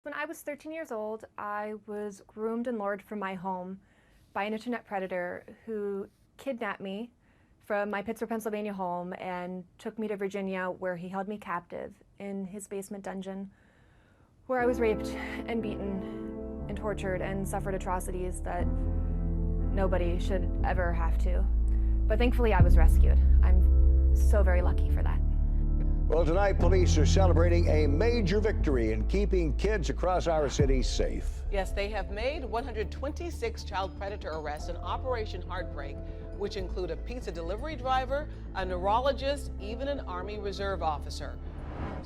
When I was 13 years old, I was groomed and lured from my home by an internet predator who kidnapped me from my Pittsburgh, Pennsylvania home and took me to Virginia, where he held me captive in his basement dungeon, where I was raped and beaten and tortured and suffered atrocities that nobody should ever have to. But thankfully I was rescued. I'm so very lucky for that. Well, tonight police are celebrating a major victory in keeping kids across our city safe. Yes, they have made 126 child predator arrests in Operation Heartbreak, which include a pizza delivery driver, a neurologist, even an Army Reserve officer.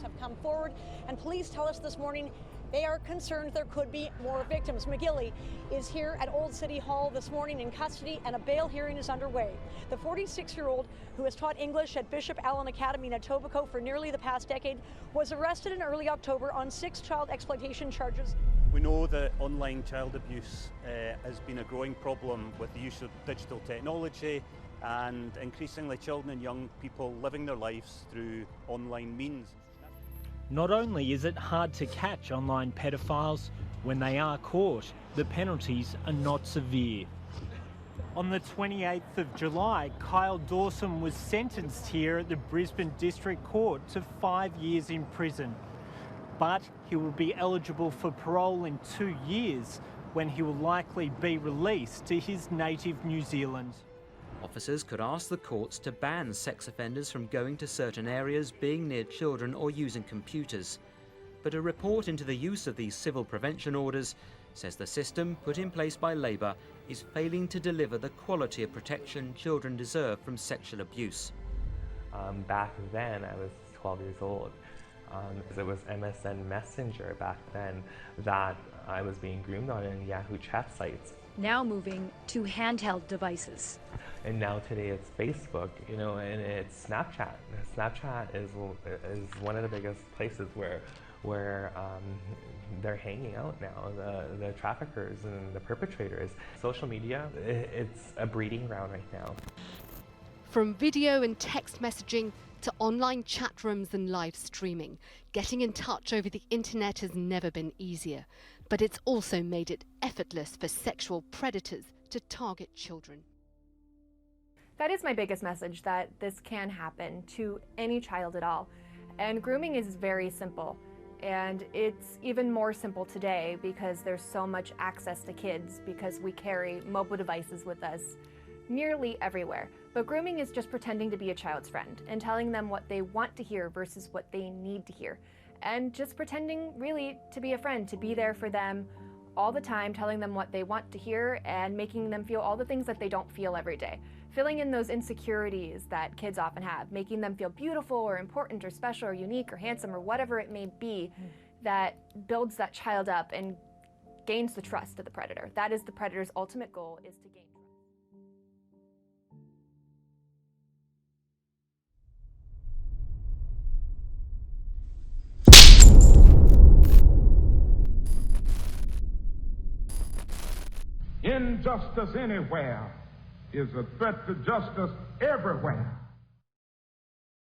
Have come forward, and police tell us this morning they are concerned there could be more victims. McGilly is here at Old City Hall this morning in custody, and a bail hearing is underway. The 46-year-old, who has taught English at Bishop Allen Academy in Etobicoke for nearly the past decade, was arrested in early October on 6 child exploitation charges. We know that online child abuse has been a growing problem with the use of digital technology, and increasingly children and young people living their lives through online means. Not only is it hard to catch online pedophiles, when they are caught, the penalties are not severe. On the 28th of July, Kyle Dawson was sentenced here at the Brisbane District Court to 5 years in prison. But he will be eligible for parole in 2 years, when he will likely be released to his native New Zealand. Officers could ask the courts to ban sex offenders from going to certain areas, being near children or using computers. But a report into the use of these civil prevention orders says the system put in place by Labor is failing to deliver the quality of protection children deserve from sexual abuse. Back then, I was 12 years old. It was MSN Messenger back then that I was being groomed on in Yahoo chat sites. Now moving to handheld devices. And now today it's Facebook, you know, and it's Snapchat. Snapchat is one of the biggest places where they're hanging out now, the traffickers and the perpetrators. Social media, it's a breeding ground right now. From video and text messaging to online chat rooms and live streaming, getting in touch over the internet has never been easier, but it's also made it effortless for sexual predators to target children. That is my biggest message, that this can happen to any child at all. And grooming is very simple. And it's even more simple today because there's so much access to kids, because we carry mobile devices with us nearly everywhere. But grooming is just pretending to be a child's friend and telling them what they want to hear versus what they need to hear. And just pretending really to be a friend, to be there for them all the time, telling them what they want to hear and making them feel all the things that they don't feel every day. Filling in those insecurities that kids often have, making them feel beautiful or important or special or unique or handsome or whatever it may be that builds that child up and gains the trust of the predator. That is the predator's ultimate goal, is to gain trust. Injustice anywhere is a threat to justice everywhere.